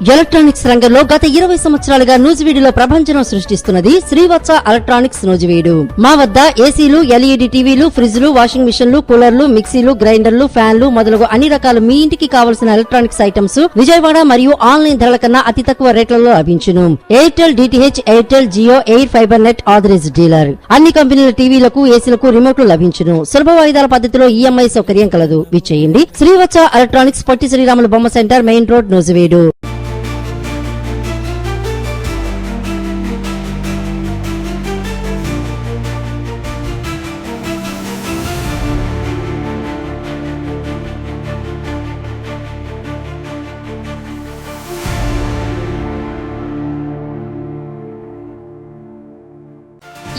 Electronics రంగంలో గత 20 సంవత్సరాలుగా నూజివీడులో ప్రభంజనం సృష్టిస్తున్నది శ్రీవత్స ఎలక్ట్రానిక్స్ నూజివీడు. మా వద్ద ఏసీలు, ఎల్ఈడి టీవీలు, ఫ్రిడ్జ్లు, వాషింగ్ మిషన్లు, కూలర్లు, మిక్సీలు, గ్రైండర్లు, ఫ్యాన్లు మొదలగు అన్ని రకాల మీ ఇంటికి కావలసిన ఎలక్ట్రానిక్స్ ఐటమ్స్ విజయవాడ మరియు ఆన్లైన్ ధరల కన్నా అతి తక్కువ రేట్లలో లభించును. Airtel, DTH, Airtel, Jio, air fiber net authorised dealer. అన్ని కంపెనీల టీవీలకు, ఏసీలకు రిమోట్లు లభించును. సులభ వాయిదాల పద్ధతిలో ఈఎంఐ సౌకర్యం కలదు. విచ్చేయండి శ్రీవత్స ఎలక్ట్రానిక్స్, పొట్టి శ్రీరాములు బొమ్మ centre, main road, Nuzvid.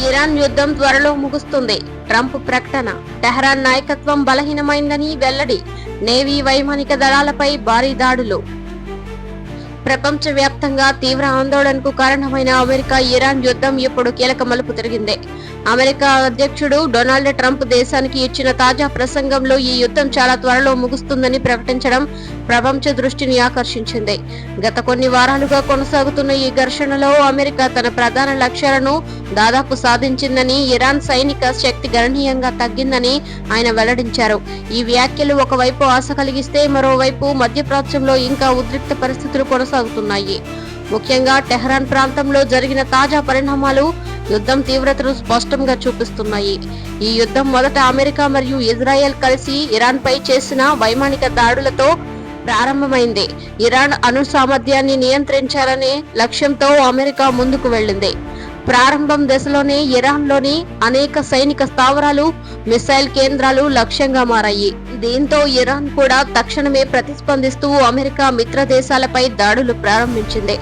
Iran యుద్ధం త్వరలో ముగుస్తుంది. ట్రంప్ ప్రకటన. టెహరాన్ నాయకత్వం బలహీనమైందని వెల్లడి. నేవీ వైమానిక దళాలపై భారీ దాడులు. ప్రపంచవ్యాప్తంగా తీవ్ర ఆందోళనకు కారణమైన అమెరికా ఇరాన్ యుద్ధం ఇప్పుడు కీలక మలుపు తిరిగింది. అమెరికా అధ్యక్షుడు డొనాల్డ్ ట్రంప్ దేశానికి ఇచ్చిన తాజా ప్రసంగంలో ఈ యుద్ధం చాలా త్వరలో ముగుస్తుందని ప్రకటించడం ప్రపంచ దృష్టిని ఆకర్షించింది. గత కొన్ని వారాలుగా కొనసాగుతున్న ఈ ఘర్షణలో అమెరికా తన ప్రధాన లక్ష్యాలను దాదాపు సాధించిందని, ఇరాన్ సైనిక శక్తి గణనీయంగా తగ్గిందని ఆయన వెల్లడించారు. ఈ వ్యాఖ్యలు ఒకవైపు ఆశ కలిగిస్తే, మరోవైపు మధ్యప్రాచ్యంలో ఇంకా ఉద్రిక్త పరిస్థితులు కొనసాగుతున్నాయి. ముఖ్యంగా టెహరాన్ ప్రాంతంలో జరిగిన తాజా పరిణామాలు యుద్ధం తీవ్రతను స్పష్టంగా చూపిస్తున్నాయి. ఈ యుద్ధం మొదట అమెరికా మరియు ఇజ్రాయెల్ కలిసి ఇరాన్ పై చేసిన వైమానిక దాడులతో ప్రారంభమైంది. ఇరాన్ అణు సామర్థ్యాన్ని నియంత్రించాలనే లక్ష్యంతో అమెరికా ముందుకు వెళ్లింది. ప్రారంభం దశలోనే ఇరాన్లోని అనేక సైనిక స్థావరాలు, మిసైల్ కేంద్రాలు లక్ష్యంగా మారాయి. దీంతో ఇరాన్ కూడా తక్షణమే ప్రతిస్పందిస్తూ అమెరికా మిత్ర దేశాలపై దాడులు ప్రారంభించింది.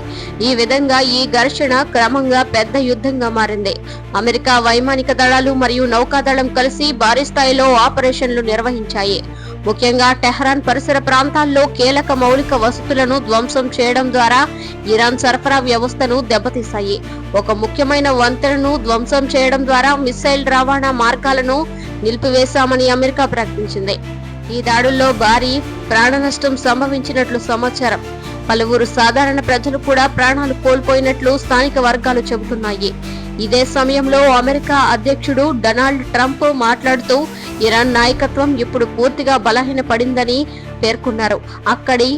ఈ విధంగా ఈ ఘర్షణ క్రమంగా పెద్ద యుద్ధంగా మారింది. అమెరికా వైమానిక దళాలు మరియు నౌకాదళం కలిసి భారీ స్థాయిలో ఆపరేషన్లు నిర్వహించాయి. ముఖ్యంగా టెహరాన్ పరిసర ప్రాంతాల్లో కీలక మౌలిక వసతులను ధ్వంసం చేయడం ద్వారా ఇరాన్ సరఫరా వ్యవస్థను దెబ్బతీశాయి. ఒక ముఖ్యమైన వంతెనను ధ్వంసం చేయడం ద్వారా మిసైల్ రవాణా మార్గాలను నిలిపివేశామని అమెరికా ప్రకటించింది. ఈ దాడుల్లో భారీ ప్రాణ నష్టం సంభవించినట్లు సమాచారం. పలువురు సాధారణ ప్రజలు కూడా ప్రాణాలు కోల్పోయినట్లు స్థానిక వర్గాలు చెబుతున్నాయి. ఇదే సమయంలో అమెరికా అధ్యక్షుడు డొనాల్డ్ ట్రంప్ మాట్లాడుతూ ఇరాన్ నాయకత్వం ఇప్పుడు పూర్తిగా బలహీనపడిందని పేర్కొన్నారు. అక్కడి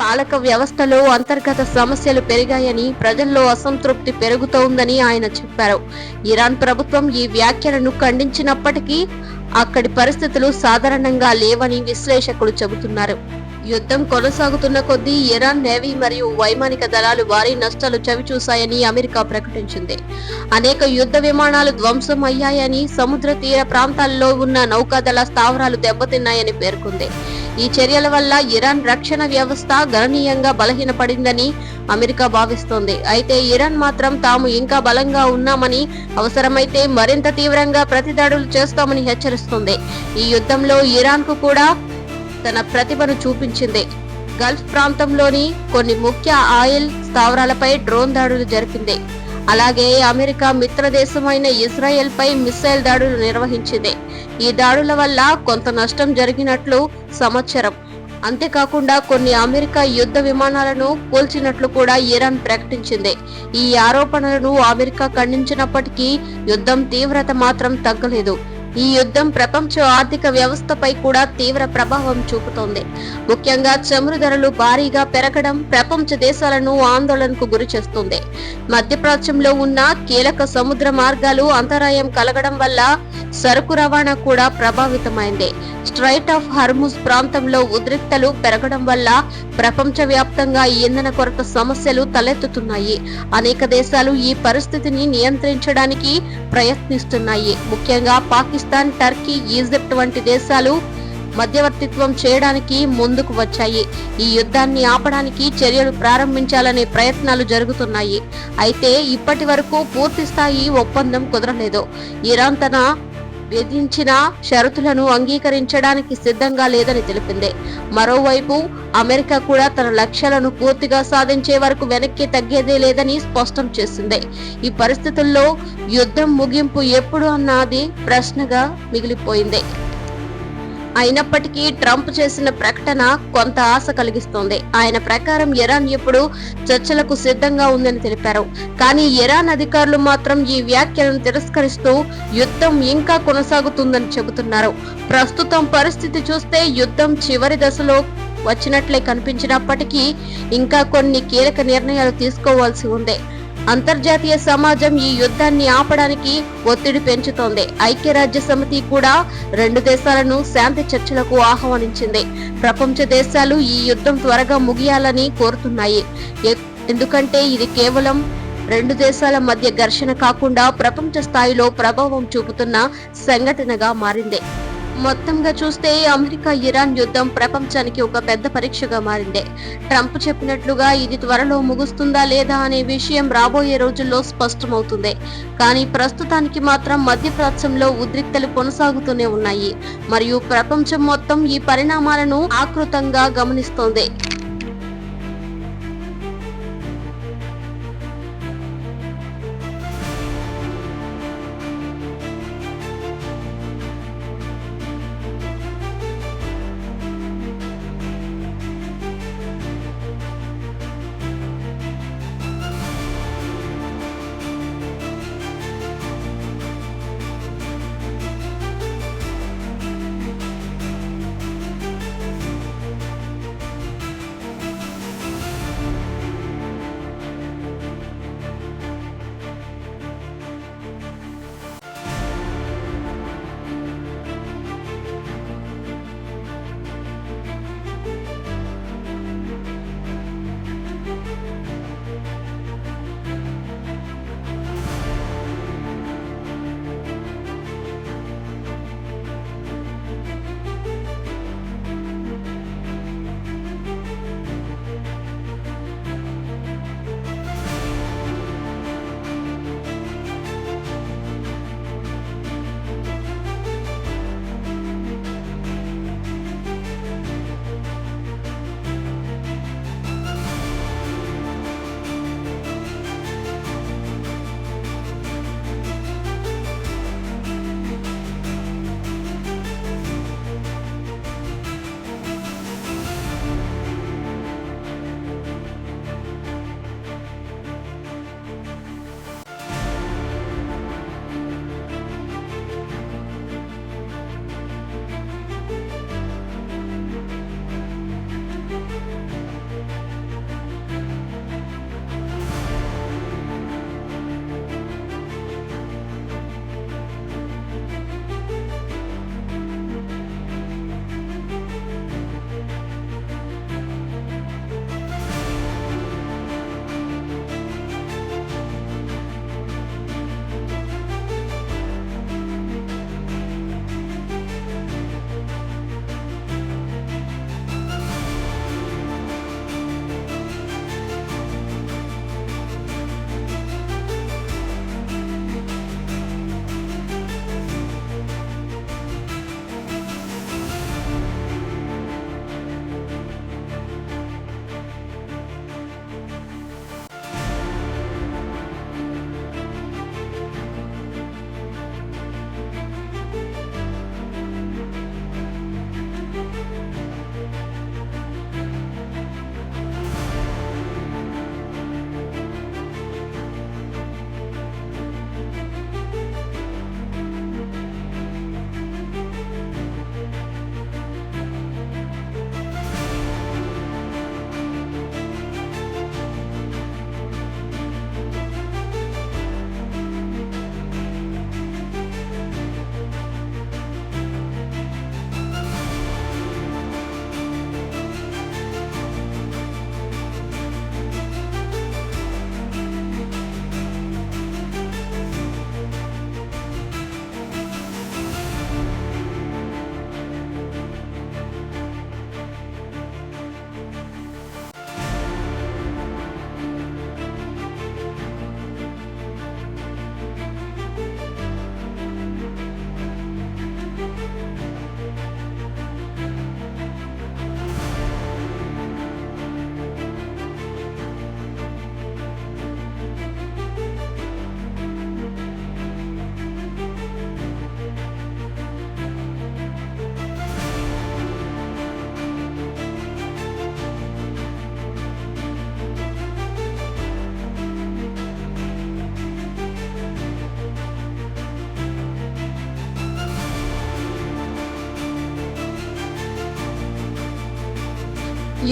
పాలక వ్యవస్థలో అంతర్గత సమస్యలు పెరిగాయని, ప్రజల్లో అసంతృప్తి పెరుగుతోందని ఆయన చెప్పారు. ఇరాన్ ప్రభుత్వం ఈ వ్యాఖ్యలను ఖండించినప్పటికీ అక్కడి పరిస్థితులు సాధారణంగా లేవని విశ్లేషకులు చెబుతున్నారు. యుద్ధం కొనసాగుతున్న కొద్దీ ఇరాన్ నేవీ మరియు వైమానిక దళాలు భారీ నష్టాలు చవిచూశాయని అమెరికా ప్రకటించింది. అనేక యుద్ధ విమానాలు ధ్వంసం అయ్యాయని, సముద్ర తీర ప్రాంతాల్లో ఉన్న నౌకాదళ స్థావరాలు దెబ్బతిన్నాయని పేర్కొంది. ఈ చర్యల వల్ల ఇరాన్ రక్షణ వ్యవస్థ గణనీయంగా బలహీనపడిందని అమెరికా భావిస్తోంది. అయితే ఇరాన్ మాత్రం తాము ఇంకా బలంగా ఉన్నామని, అవసరమైతే మరింత తీవ్రంగా ప్రతిదాడులు చేస్తామని హెచ్చరిస్తుంది. ఈ యుద్ధంలో ఇరాన్ కు కూడా తన ప్రతిభను చూపించింది. గల్ఫ్ ప్రాంతంలోని కొన్ని ముఖ్య ఆయిల్ స్థావరాలపై డ్రోన్ దాడులు జరిపింది. అలాగే అమెరికా మిత్ర దేశమైన ఇజ్రాయెల్ పై మిసైల్ దాడులు నిర్వహించింది. ఈ దాడుల వల్ల కొంత నష్టం జరిగినట్లు సమాచారం. అంతేకాకుండా కొన్ని అమెరికా యుద్ధ విమానాలను కూల్చినట్లు కూడా ఇరాన్ ప్రకటించింది. ఈ ఆరోపణలను అమెరికా ఖండించినప్పటికీ యుద్ధం తీవ్రత మాత్రం తగ్గలేదు. ఈ యుద్ధం ప్రపంచ ఆర్థిక వ్యవస్థపై కూడా తీవ్ర ప్రభావం చూపుతోంది. ముఖ్యంగా చమురు ధరలు భారీగా పెరగడం ప్రపంచ దేశాలను ఆందోళనకు గురి చేస్తుంది. మధ్యప్రాచ్యంలో ఉన్న కీలక సముద్ర మార్గాలు అంతరాయం కలగడం వల్ల సరుకు రవాణా కూడా ప్రభావితమైంది. స్ట్రైట్ ఆఫ్ హార్ముజ్ ప్రాంతంలో ఉద్రిక్తలు పెరగడం వల్ల ప్రపంచ వ్యాప్తంగా ఇంధన కొరత సమస్యలు తలెత్తుతున్నాయి. అనేక దేశాలు ఈ పరిస్థితిని నియంత్రించడానికి ప్రయత్నిస్తున్నాయి. ముఖ్యంగా పాకిస్తాన్, టర్కీ, ఈజిప్ట్ వంటి దేశాలు మధ్యవర్తిత్వం చేయడానికి ముందుకు వచ్చాయి. ఈ యుద్ధాన్ని ఆపడానికి చర్యలు ప్రారంభించాలనే ప్రయత్నాలు జరుగుతున్నాయి. అయితే ఇప్పటి వరకు పూర్తి స్థాయి ఒప్పందం కుదరలేదు. ఇరాన్ తన విధించిన షరతులను అంగీకరించడానికి సిద్ధంగా లేదని తెలిపింది. మరోవైపు అమెరికా కూడా తన లక్ష్యాలను పూర్తిగా సాధించే వరకు వెనక్కి తగ్గేదే లేదని స్పష్టం చేసింది. ఈ పరిస్థితుల్లో యుద్ధం ముగింపు ఎప్పుడు అన్నది ప్రశ్నగా మిగిలిపోయింది. అయినప్పటికీ ట్రంప్ చేసిన ప్రకటన కొంత ఆశ కలిగిస్తోంది. ఆయన ప్రకారం ఇరాన్ ఎప్పుడు చర్చలకు సిద్ధంగా ఉందని తెలిపారు. కానీ ఇరాన్ అధికారులు మాత్రం ఈ వ్యాఖ్యలను తిరస్కరిస్తూ యుద్ధం ఇంకా కొనసాగుతుందని చెబుతున్నారు. ప్రస్తుతం పరిస్థితి చూస్తే యుద్ధం చివరి దశలో వచ్చినట్లే కనిపించినప్పటికీ ఇంకా కొన్ని కీలక నిర్ణయాలు తీసుకోవాల్సి ఉంది. అంతర్జాతీయ సమాజం ఈ యుద్ధాన్ని ఆపడానికి ఒత్తిడి పెంచుతోంది. ఐక్యరాజ్య సమితి కూడా 2 దేశాలను శాంతి చర్చలకు ఆహ్వానించింది. ప్రపంచ దేశాలు ఈ యుద్ధం త్వరగా ముగియాలని కోరుతున్నాయి. ఎందుకంటే ఇది కేవలం 2 దేశాల మధ్య ఘర్షణ కాకుండా ప్రపంచ స్థాయిలో ప్రభావం చూపుతున్న సంఘటనగా మారింది. మొత్తంగా చూస్తే అమెరికా ఇరాన్ యుద్ధం ప్రపంచానికి ఒక పెద్ద పరీక్షగా మారింది. ట్రంప్ చెప్పినట్లుగా ఇది త్వరలో ముగుస్తుందా లేదా అనే విషయం రాబోయే రోజుల్లో స్పష్టమవుతుంది. కానీ ప్రస్తుతానికి మాత్రం మధ్యప్రాచ్యంలో ఉద్రిక్తలు కొనసాగుతూనే ఉన్నాయి మరియు ప్రపంచం మొత్తం ఈ పరిణామాలను ఆకృతంగా గమనిస్తోంది.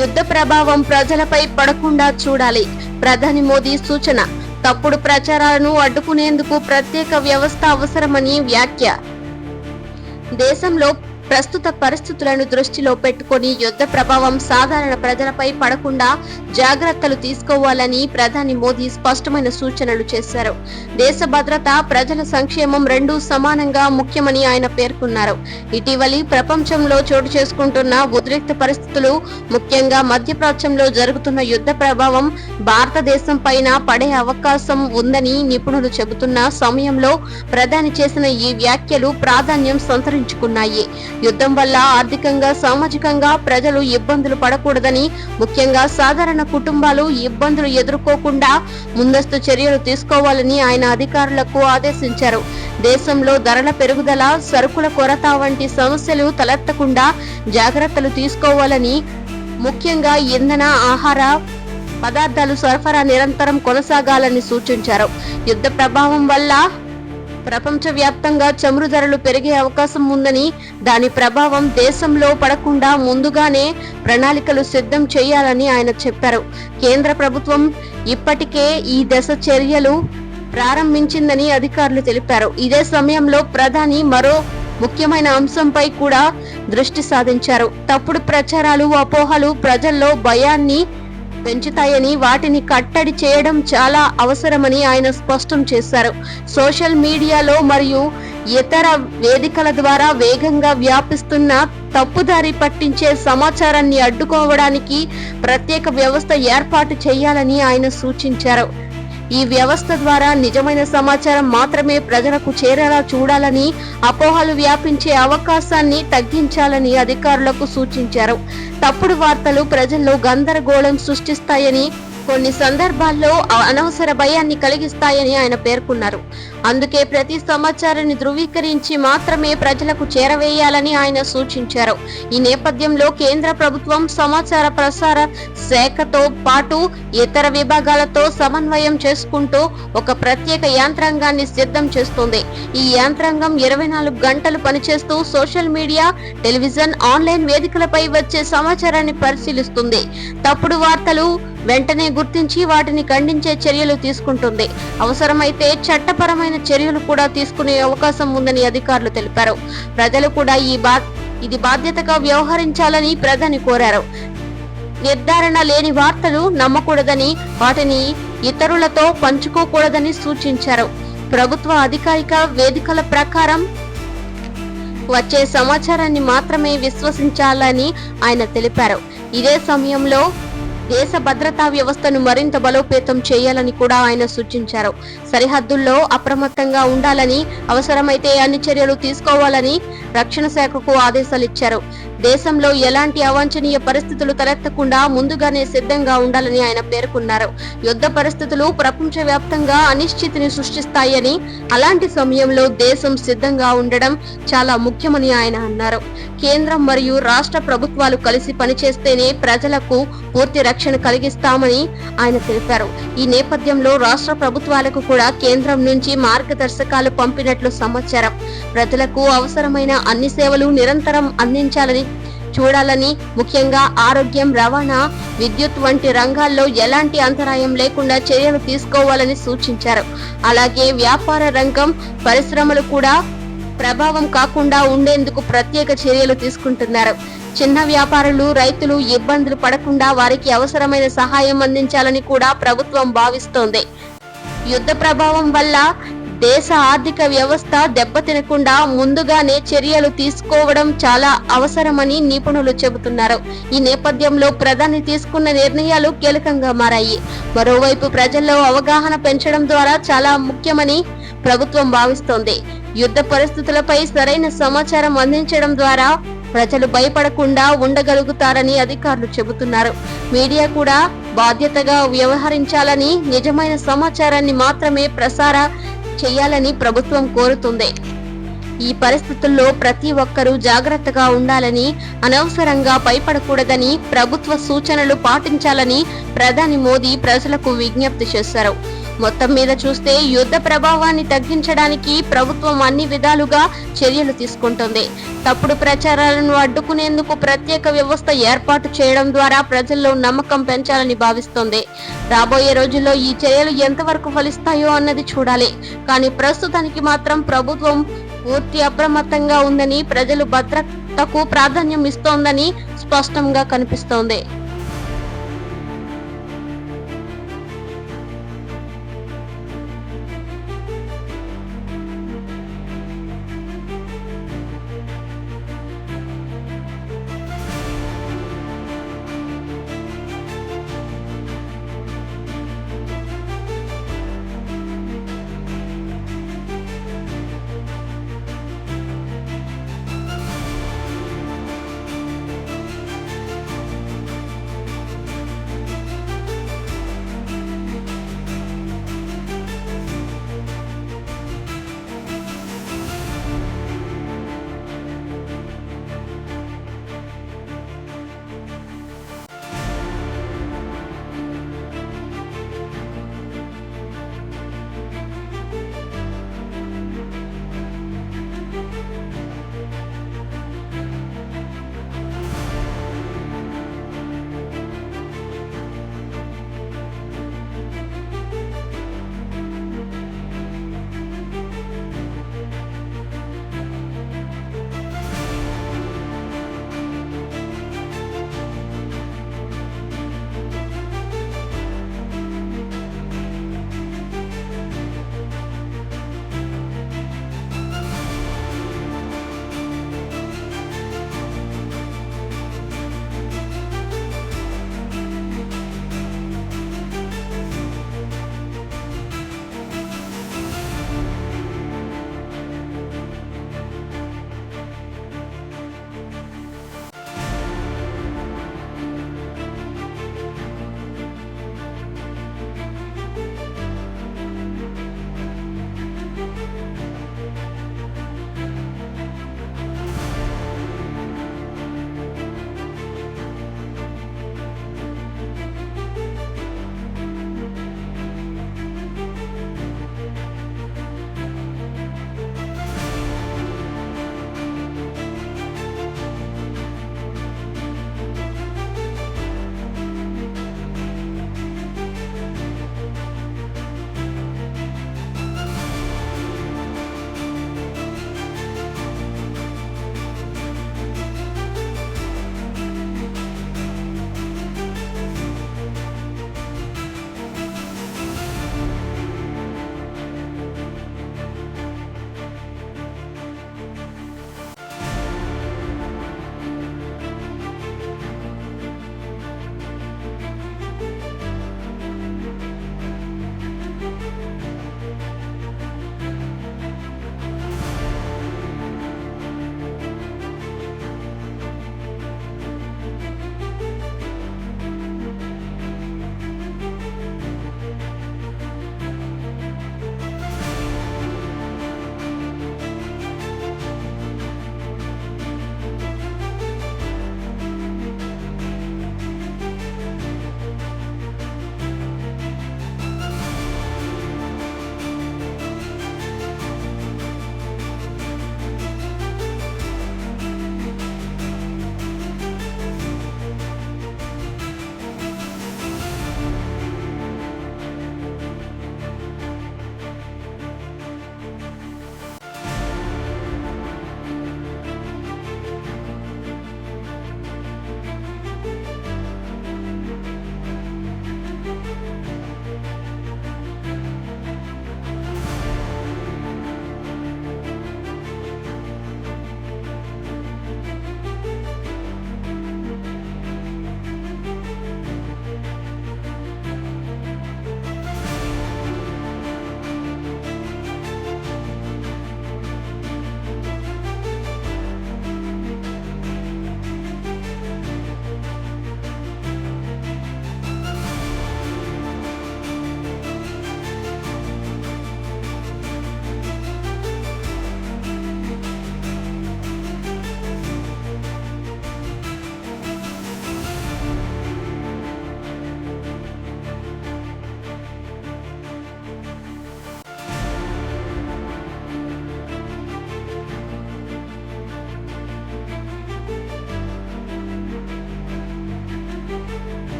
యుద్ధ ప్రభావం ప్రజలపై పడకుండా చూడాలి. ప్రధాని మోదీ సూచన. తప్పుడు ప్రచారాలను అడ్డుకునేందుకు ప్రత్యేక వ్యవస్థ అవసరమని వ్యాఖ్య. దేశంలో ప్రస్తుత పరిస్థితులను దృష్టిలో పెట్టుకొని యుద్ధ ప్రభావం సాధారణ ప్రజలపై పడకుండా జాగ్రత్తలు తీసుకోవాలని ప్రధాని మోదీ స్పష్టమైన సూచనలు చేశారు. దేశ భద్రత, ప్రజల సంక్షేమం రెండూ సమానంగా ముఖ్యమని ఆయన పేర్కొన్నారు. ఇటీవలి ప్రపంచంలో చోటు చేసుకుంటున్న ఉద్రిక్త పరిస్థితులు, ముఖ్యంగా మధ్యప్రాచ్యంలో జరుగుతున్న యుద్ధ ప్రభావం భారతదేశం పైన పడే అవకాశం ఉందని నిపుణులు చెబుతున్న సమయంలో ప్రధాని చేసిన ఈ వ్యాఖ్యలు ప్రాధాన్యం సంతరించుకున్నాయి. యుద్ధం వల్ల ఆర్థికంగా, సామాజికంగా ప్రజలు ఇబ్బందులు పడకూడదని, ముఖ్యంగా సాధారణ కుటుంబాలు ఇబ్బందులు ఎదుర్కోకుండా ముందస్తు చర్యలు తీసుకోవాలని ఆయన అధికారులకు ఆదేశించారు. దేశంలో ధరల పెరుగుదల, సరుకుల కొరత వంటి సమస్యలు తలెత్తకుండా జాగ్రత్తలు తీసుకోవాలని, ముఖ్యంగా ఇంధన, ఆహార పదార్థాలు సరఫరా నిరంతరం కొనసాగాలని సూచించారు. యుద్ధ ప్రభావం వల్ల ప్రపంచవ్యాప్తంగా చమురు ధరలు పెరిగే అవకాశం ఉందని, దాని ప్రభావం దేశంలో పడకుండా ముందుగానే ప్రణాళికలు సిద్ధం చేయాలని ఆయన చెప్పారు. కేంద్ర ప్రభుత్వం ఇప్పటికే ఈ దశ చర్యలు ప్రారంభించిందని అధికారులు తెలిపారు. ఇదే సమయంలో ప్రధాని మరో ముఖ్యమైన అంశంపై కూడా దృష్టి సాధించారు. తప్పుడు ప్రచారాలు, అపోహలు ప్రజల్లో భయాన్ని పెంచుతాయని, వాటిని కట్టడి చేయడం చాలా అవసరమని ఆయన స్పష్టం చేశారు. సోషల్ మీడియాలో మరియు ఇతర వేదికల ద్వారా వేగంగా వ్యాపిస్తున్న తప్పుదారి పట్టించే సమాచారాన్ని అడ్డుకోవడానికి ప్రత్యేక వ్యవస్థ ఏర్పాటు చేయాలని ఆయన సూచించారు. ఈ వ్యవస్థ ద్వారా నిజమైన సమాచారం మాత్రమే ప్రజలకు చేరేలా చూడాలని, అపోహలు వ్యాపించే అవకాశాన్ని తగ్గించాలని అధికారులకు సూచించారు. తప్పుడు వార్తలు ప్రజల్లో గందరగోళం సృష్టిస్తాయని, కొన్ని సందర్భాల్లో అనవసర భయాన్ని కలిగిస్తాయని ఆయన పేర్కొన్నారు. అందుకే ప్రతి సమాచారాన్ని ధృవీకరించి మాత్రమే ప్రజలకు చేరవేయాలని ఆయన సూచించారు. ఈ నేపథ్యంలో కేంద్ర ప్రభుత్వం సమాచార ప్రసార శాఖతో పాటు ఇతర విభాగాలతో సమన్వయం చేసుకుంటూ ఒక ప్రత్యేక యంత్రాంగాన్ని సిద్ధం చేస్తుంది. ఈ యంత్రాంగం 24 గంటలు పనిచేస్తూ సోషల్ మీడియా, టెలివిజన్, ఆన్లైన్ వేదికలపై వచ్చే సమాచారాన్ని పరిశీలిస్తుంది. తప్పుడు వార్తలు వెంటనే గుర్తించి వాటిని ఖండించే చర్యలు తీసుకుంటుంది. అవసరమైతే చట్టపరమైన చర్యలు కూడా తీసుకునే అవకాశం ఉందని అధికారులు తెలిపారు. ప్రజలు కూడా ఇది బాధ్యతగా వ్యవహరించాలని ప్రధాని కోరారు. నిర్ధారణ లేని వార్తలు నమ్మకూడదని, వాటిని ఇతరులతో పంచుకోకూడదని సూచించారు. ప్రభుత్వ అధికారిక వేదికల ప్రకారం వచ్చే సమాచారాన్ని మాత్రమే విశ్వసించాలని ఆయన తెలిపారు. ఇదే సమయంలో దేశ భద్రతా వ్యవస్థను మరింత బలోపేతం చేయాలని కూడా ఆయన సూచించారు. సరిహద్దుల్లో అప్రమత్తంగా ఉండాలని, అవసరమైతే అన్ని చర్యలు తీసుకోవాలని రక్షణ శాఖకు ఆదేశాలు ఇచ్చారు. దేశంలో ఎలాంటి అవాంఛనీయ పరిస్థితులు తలెత్తకుండా ముందుగానే సిద్ధంగా ఉండాలని ఆయన పేర్కొన్నారు. యుద్ధ పరిస్థితులు ప్రపంచవ్యాప్తంగా అనిశ్చితిని సృష్టిస్తాయని, అలాంటి సమయంలో దేశం సిద్ధంగా ఉండడం చాలా ముఖ్యమని ఆయన అన్నారు. కేంద్రం మరియు రాష్ట్ర ప్రభుత్వాలు కలిసి పనిచేస్తేనే ప్రజలకు పూర్తి రక్షణ కలిగిస్తామని ఆయన తెలిపారు. ఈ నేపథ్యంలో రాష్ట్ర ప్రభుత్వాలకు కూడా కేంద్రం నుంచి మార్గదర్శకాలు పంపినట్లు సమాచారం. ప్రజలకు అవసరమైన అన్ని సేవలు నిరంతరం అందించాలని చూడాలని, ముఖ్యంగా ఆరోగ్యం, రవాణా, విద్యుత్ వంటి రంగాల్లో ఎలాంటి అంతరాయం లేకుండా చర్యలు తీసుకోవాలని సూచించారు. అలాగే వ్యాపార రంగం, పరిశ్రమలు కూడా ప్రభావం కాకుండా ఉండేందుకు ప్రత్యేక చర్యలు తీసుకుంటున్నారు. చిన్న వ్యాపారులు, రైతులు ఇబ్బందులు పడకుండా వారికి అవసరమైన సహాయం అందించాలని కూడా ప్రభుత్వం భావిస్తోంది. యుద్ధ ప్రభావం వల్ల దేశ ఆర్థిక వ్యవస్థ దెబ్బతినకుండా ముందుగానే చర్యలు తీసుకోవడం చాలా అవసరమని నిపుణులు చెబుతున్నారు. ఈ నేపథ్యంలో ప్రధాని తీసుకున్న నిర్ణయాలు కీలకంగా మారాయి. మరోవైపు ప్రజల్లో అవగాహన పెంచడం ద్వారా చాలా ముఖ్యమని ప్రభుత్వం భావిస్తోంది. యుద్ధ పరిస్థితులపై సరైన సమాచారం అందించడం ద్వారా ప్రజలు భయపడకుండా ఉండగలుగుతారని అధికారులు చెబుతున్నారు. మీడియా కూడా బాధ్యతగా వ్యవహరించాలని, నిజమైన సమాచారాన్ని మాత్రమే ప్రసార చేయాలని ప్రభుత్వం కోరుతుంది. ఈ పరిస్థితుల్లో ప్రతి ఒక్కరూ జాగ్రత్తగా ఉండాలని, అనవసరంగా భయపడకూడదని, ప్రభుత్వ సూచనలు పాటించాలని ప్రధాని మోదీ ప్రజలకు విజ్ఞప్తి చేశారు. మొత్తం మీద చూస్తే యుద్ధ ప్రభావాన్ని తగ్గించడానికి ప్రభుత్వం అన్ని విధాలుగా చర్యలు తీసుకుంటుంది. తప్పుడు ప్రచారాలను అడ్డుకునేందుకు ప్రత్యేక వ్యవస్థ ఏర్పాటు చేయడం ద్వారా ప్రజల్లో నమ్మకం పెంచాలని భావిస్తోంది. రాబోయే రోజుల్లో ఈ చర్యలు ఎంతవరకు ఫలిస్తాయో అన్నది చూడాలి. కానీ ప్రస్తుతానికి మాత్రం ప్రభుత్వం పూర్తి అప్రమత్తంగా ఉందని, ప్రజలు భద్రతకు ప్రాధాన్యం ఇస్తోందని స్పష్టంగా కనిపిస్తోంది.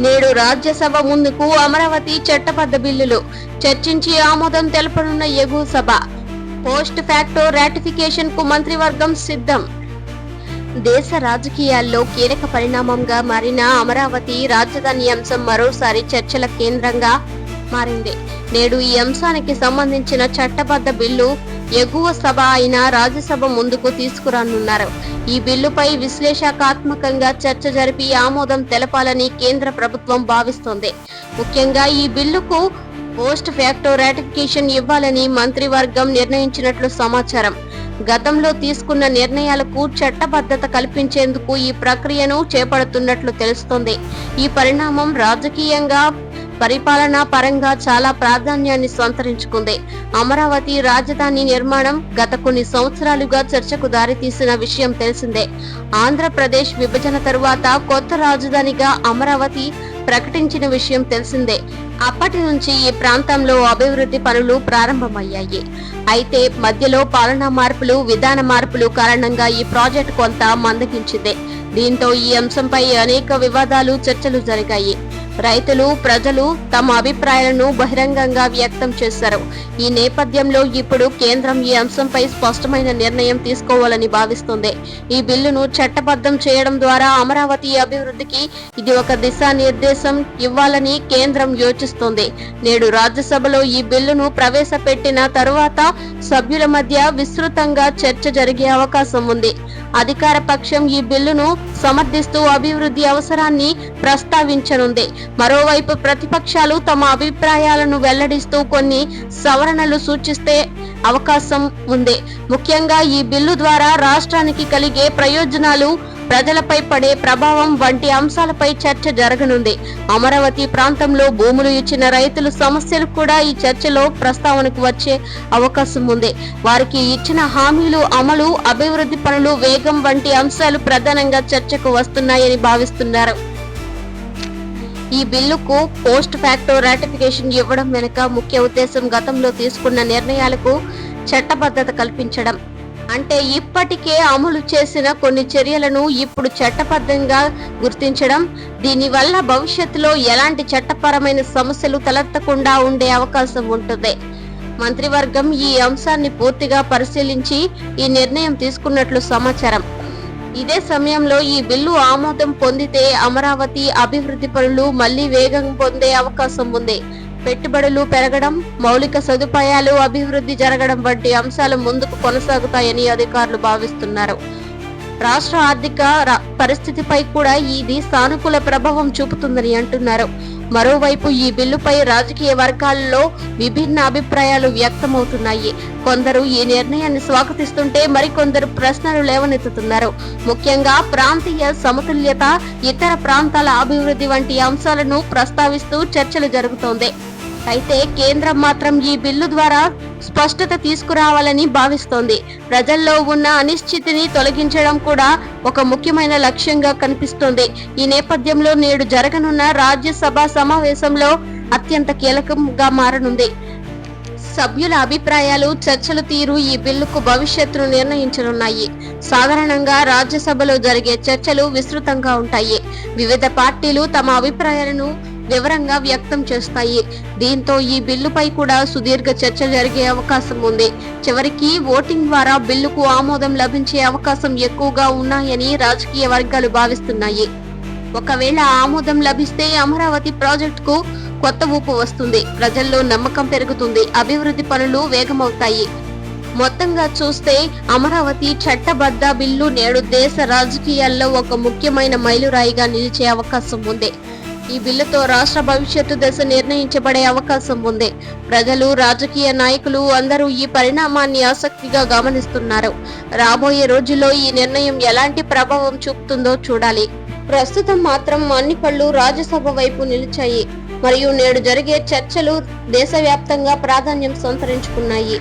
నేడు రాజ్యసభ ముందుకు అమరావతి చట్టబద్ధ బిల్లులు చర్చించి ఆమోదం తెలపనున్న ఎగువ సభ. పోస్ట్ ఫ్యాక్టో రాటిఫికేషన్ కు మంత్రివర్గం సిద్ధం. దేశ రాజకీయాల్లో కీలక పరిణామంగా మారిన అమరావతి రాజధాని అంశం మరోసారి చర్చల కేంద్రంగా మారింది. నేడు ఈ అంశానికి సంబంధించిన చట్టబద్ధ బిల్లు ఎగువ సభ అయిన రాజ్యసభ ముందుకు తీసుకురానున్నారు. ఈ బిల్లుపై విశ్లేషణాత్మకంగా చర్చ జరిపి ఆమోదం తెలపాలని కేంద్ర ప్రభుత్వం భావిస్తోంది. ముఖ్యంగా ఈ బిల్లుకు పోస్ట్ ఫ్యాక్టో రాటిఫికేషన్ ఇవ్వాలని మంత్రివర్గం నిర్ణయించినట్లు సమాచారం. గతంలో తీసుకున్న నిర్ణయాలకు చట్టబద్ధత కల్పించేందుకు ఈ ప్రక్రియను చేపడుతున్నట్లు తెలుస్తోంది. ఈ పరిణామం రాజకీయంగా, పరిపాలనా పరంగా చాలా ప్రాధాన్యాన్ని సంతరించుకుంది. అమరావతి రాజధాని నిర్మాణం గత కొన్ని సంవత్సరాలుగా చర్చకు దారితీసిన విషయం తెలిసిందే. ఆంధ్రప్రదేశ్ విభజన తరువాత కొత్త రాజధానిగా అమరావతి ప్రకటించిన విషయం తెలిసిందే. అప్పటి నుంచి ఈ ప్రాంతంలో అభివృద్ధి పనులు ప్రారంభమయ్యాయి. అయితే మధ్యలో పాలనా మార్పులు, విధాన మార్పులు కారణంగా ఈ ప్రాజెక్టు కొంత మందగించింది. దీంతో ఈ అంశంపై అనేక వివాదాలు, చర్చలు జరిగాయి. రైతులు, ప్రజలు తమ అభిప్రాయాలను బహిరంగంగా వ్యక్తం చేశారు. ఈ నేపథ్యంలో ఇప్పుడు కేంద్రం ఈ అంశంపై స్పష్టమైన నిర్ణయం తీసుకోవాలని భావిస్తుంది. ఈ బిల్లును చట్టబద్ధం చేయడం ద్వారా అమరావతి అభివృద్ధికి ఇది ఒక దిశానిర్దేశం ఇవ్వాలని కేంద్రం యోచిస్తోంది. నేడు రాజ్యసభలో ఈ బిల్లును ప్రవేశపెట్టిన తరువాత సభ్యుల మధ్య విస్తృతంగా చర్చ జరిగే అవకాశం ఉంది. అధికార పక్షం ఈ బిల్లును సమర్థిస్తూ అభివృద్ధి అవసరాన్ని ప్రస్తావించనుంది. మరోవైపు ప్రతిపక్షాలు తమ అభిప్రాయాలను వెల్లడిస్తూ కొన్ని సవరణలు సూచిస్తే అవకాశం ఉంది. ముఖ్యంగా ఈ బిల్లు ద్వారా రాష్ట్రానికి కలిగే ప్రయోజనాలు, ప్రజలపై పడే ప్రభావం వంటి అంశాలపై చర్చ జరగనుంది. అమరావతి ప్రాంతంలో భూములు ఇచ్చిన రైతుల సమస్యలు కూడా ఈ చర్చలో ప్రస్తావనకు వచ్చే అవకాశం ఉంది. వారికి ఇచ్చిన హామీలు అమలు, అభివృద్ధి పనులు వేగం వంటి అంశాలు ప్రధానంగా చర్చకు వస్తున్నాయని భావిస్తున్నారు. ఈ బిల్లుకు పోస్ట్ ఫ్యాక్టో రాటిఫికేషన్ ఇవ్వడం వెనుక ముఖ్య ఉద్దేశం గతంలో తీసుకున్న నిర్ణయాలకు చట్టబద్ధత కల్పించడం. అంటే ఇప్పటికే అమలు చేసిన కొన్ని చర్యలను ఇప్పుడు చట్టబద్ధంగా గుర్తించడం. దీనివల్ల భవిష్యత్తులో ఎలాంటి చట్టపరమైన సమస్యలు తలెత్తకుండా ఉండే అవకాశం ఉంటుంది. మంత్రివర్గం ఈ అంశాన్ని పూర్తిగా పరిశీలించి ఈ నిర్ణయం తీసుకున్నట్లు సమాచారం. ఇదే సమయంలో ఈ బిల్లు ఆమోదం పొందితే అమరావతి అభివృద్ధి పనులు మళ్లీ వేగం పొందే అవకాశం ఉంది. పెట్టుబడులు పెరగడం, మౌలిక సదుపాయాలు అభివృద్ధి జరగడం వంటి అంశాలు ముందుకు కొనసాగుతాయని అధికారులు భావిస్తున్నారు. రాష్ట్ర ఆర్థిక పరిస్థితిపై కూడా ఇది సానుకూల ప్రభావం చూపుతుందని అంటున్నారు. మరోవైపు ఈ బిల్లుపై రాజకీయ వర్గాల్లో విభిన్న అభిప్రాయాలు వ్యక్తమవుతున్నాయి. కొందరు ఈ నిర్ణయాన్ని స్వాగతిస్తుంటే మరికొందరు ప్రశ్నలు లేవనెత్తుతున్నారు. ముఖ్యంగా ప్రాంతీయ సమతుల్యత, ఇతర ప్రాంతాల అభివృద్ధి వంటి అంశాలను ప్రస్తావిస్తూ చర్చలు జరుగుతోంది. అయితే కేంద్రం మాత్రం ఈ బిల్లు ద్వారా స్పష్టత తీసుకురావాలని భావిస్తోంది. ప్రజల్లో ఉన్న అనిశ్చితిని తొలగించడం కూడా ఒక ముఖ్యమైన లక్ష్యంగా కనిపిస్తోంది. ఈ నేపథ్యంలో నేడు జరగనున్న రాజ్యసభ సమావేశంలో అత్యంత కీలకంగా మారనుంది. సభ్యుల అభిప్రాయాలు, చర్చల తీరు ఈ బిల్లుకు భవిష్యత్తును నిర్ణయించనున్నాయి. సాధారణంగా రాజ్యసభలో జరిగే చర్చలు విస్తృతంగా ఉంటాయి. వివిధ పార్టీలు తమ అభిప్రాయాలను వివరంగా వ్యక్తం చేస్తాయి. దీంతో ఈ బిల్లుపై కూడా సుదీర్ఘ చర్చ జరిగే అవకాశం ఉంది. చివరికి ఓటింగ్ ద్వారా బిల్లుకు ఆమోదం లభించే అవకాశం ఎక్కువగా ఉన్నాయని రాజకీయ వర్గాలు భావిస్తున్నాయి. ఒకవేళ ఆమోదం లభిస్తే అమరావతి ప్రాజెక్టుకు కొత్త ఊపు వస్తుంది. ప్రజల్లో నమ్మకం పెరుగుతుంది. అభివృద్ధి పనులు వేగమవుతాయి. మొత్తంగా చూస్తే అమరావతి చట్టబద్ధ బిల్లు నేడు దేశ రాజకీయాల్లో ఒక ముఖ్యమైన మైలురాయిగా నిలిచే అవకాశం ఉంది. ఈ బిల్లుతో రాష్ట్ర భవిష్యత్తు దశ నిర్ణయించబడే అవకాశం ఉంది. ప్రజలు, రాజకీయ నాయకులు అందరూ ఈ పరిణామాన్ని ఆసక్తిగా గమనిస్తున్నారు. రాబోయే రోజుల్లో ఈ నిర్ణయం ఎలాంటి ప్రభావం చూపుతుందో చూడాలి. ప్రస్తుతం మాత్రం అన్ని కళ్ళు రాజ్యసభ వైపు నిలిచాయి మరియు నేడు జరిగే చర్చలు దేశవ్యాప్తంగా ప్రాధాన్యం సంతరించుకున్నాయి.